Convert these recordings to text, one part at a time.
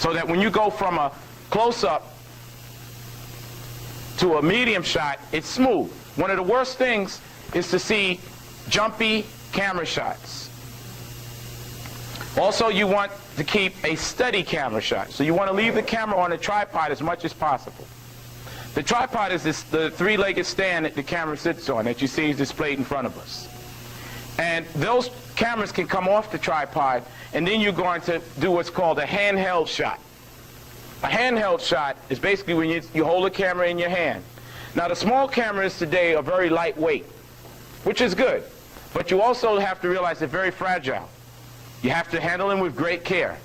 so that when you go from a close-up to a medium shot, it's smooth. One of the worst things is to see jumpy camera shots. Also, you want to keep a steady camera shot. So you want to leave the camera on a tripod as much as possible. The tripod is the three-legged stand that the camera sits on that you see is displayed in front of us. And those cameras can come off the tripod, and then you're going to do what's called a handheld shot. A handheld shot is basically when you hold a camera in your hand. Now, the small cameras today are very lightweight, which is good. But you also have to realize they're very fragile. You have to handle them with great care.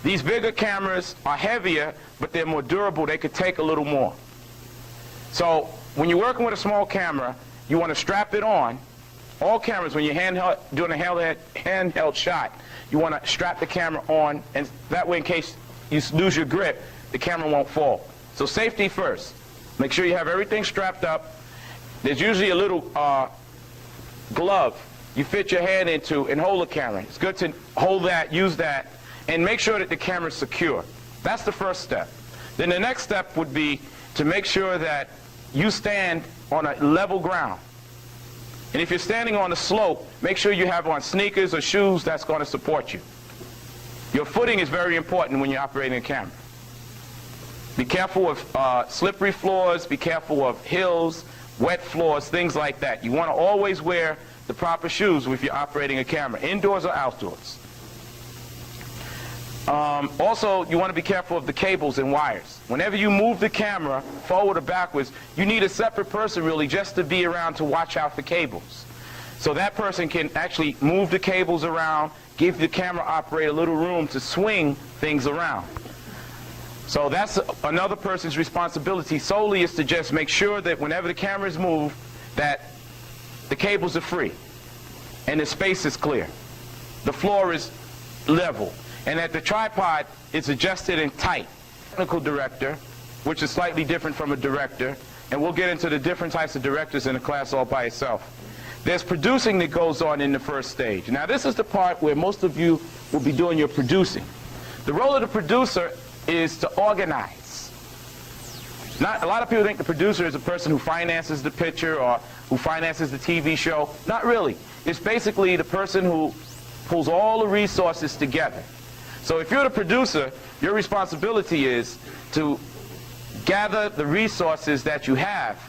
These bigger cameras are heavier, but they're more durable. They could take a little more. So when you're working with a small camera, you want to strap it on. All cameras, when you're doing a handheld shot, you want to strap the camera on, and that way, in case you lose your grip, the camera won't fall. So safety first. Make sure you have everything strapped up. There's usually a little glove you fit your hand into and hold the camera. It's good to hold that, use that, and make sure that the camera's secure. That's the first step. Then the next step would be to make sure that you stand on a level ground. And if you're standing on a slope, make sure you have on sneakers or shoes that's going to support you. Your footing is very important when you're operating a camera. Be careful of slippery floors, be careful of hills, wet floors, things like that. You want to always wear the proper shoes if you're operating a camera, indoors or outdoors. Also, you want to be careful of the cables and wires. Whenever you move the camera forward or backwards, you need a separate person really just to be around to watch out for cables. So that person can actually move the cables around, give the camera operator a little room to swing things around. So that's another person's responsibility solely, is to just make sure that whenever the camera is moved, that the cables are free and the space is clear. The floor is level. And that the tripod is adjusted and tight. Technical director, which is slightly different from a director, and we'll get into the different types of directors in the class all by itself. There's producing that goes on in the first stage. Now, this is the part where most of you will be doing your producing. The role of the producer is to organize. A lot of people think the producer is a person who finances the picture or who finances the TV show. Not really. It's basically the person who pulls all the resources together. So if you're the producer, your responsibility is to gather the resources that you have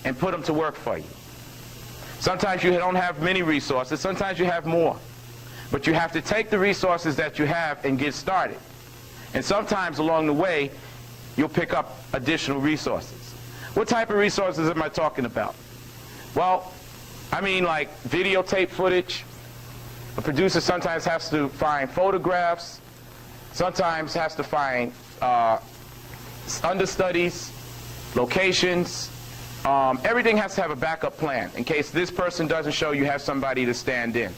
and put them to work for you. Sometimes you don't have many resources, sometimes you have more. But you have to take the resources that you have and get started. And sometimes along the way, you'll pick up additional resources. What type of resources am I talking about? Well, I mean like videotape footage. A producer sometimes has to find photographs, sometimes has to find understudies, locations. Everything has to have a backup plan. In case this person doesn't show, you have somebody to stand in.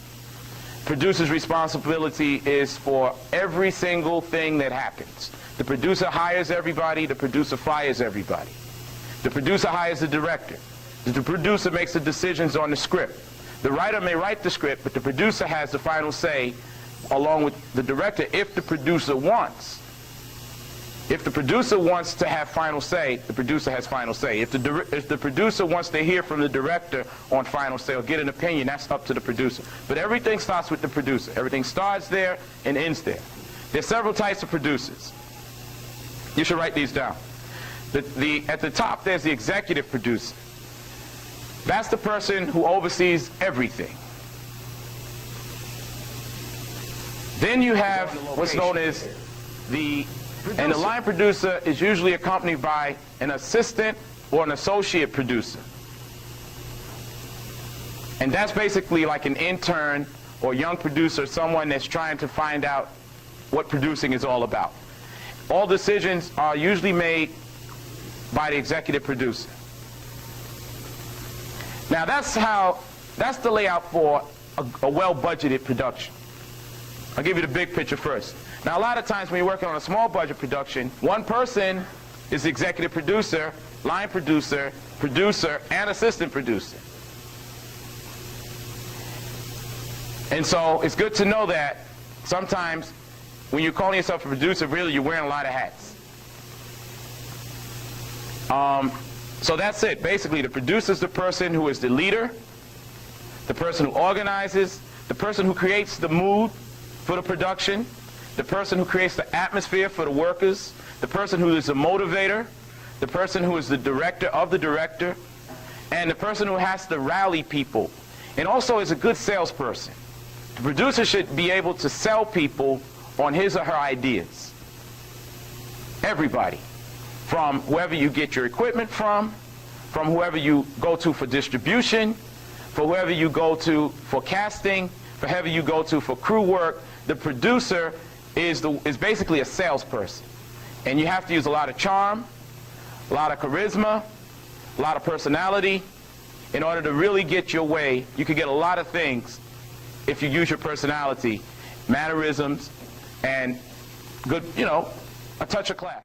Producer's responsibility is for every single thing that happens. The producer hires everybody, the producer fires everybody. The producer hires the director. The producer makes the decisions on the script. The writer may write the script, but the producer has the final say along with the director if the producer wants. If the producer wants to have final say, the producer has final say. If the producer wants to hear from the director on final say or get an opinion, that's up to the producer. But everything starts with the producer. Everything starts there and ends there. There's several types of producers. You should write these down. At the top, there's the executive producer. That's the person who oversees everything. Then you have what's known as the line producer is usually accompanied by an assistant or an associate producer. And that's basically like an intern or young producer, someone that's trying to find out what producing is all about. All decisions are usually made by the executive producer. Now that's the layout for a well-budgeted production. I'll give you the big picture first. Now a lot of times when you're working on a small budget production, one person is the executive producer, line producer, producer, and assistant producer. And so it's good to know that sometimes when you're calling yourself a producer, really you're wearing a lot of hats. So that's it. Basically, the producer is the person who is the leader, the person who organizes, the person who creates the mood for the production, the person who creates the atmosphere for the workers, the person who is the motivator, the person who is the director of the director, and the person who has to rally people, and also is a good salesperson. The producer should be able to sell people on his or her ideas. Everybody. From whoever you get your equipment from whoever you go to for distribution, for whoever you go to for casting, for whoever you go to for crew work. The producer is basically a salesperson. And you have to use a lot of charm, a lot of charisma, a lot of personality in order to really get your way. You can get a lot of things if you use your personality, mannerisms, and good, a touch of class.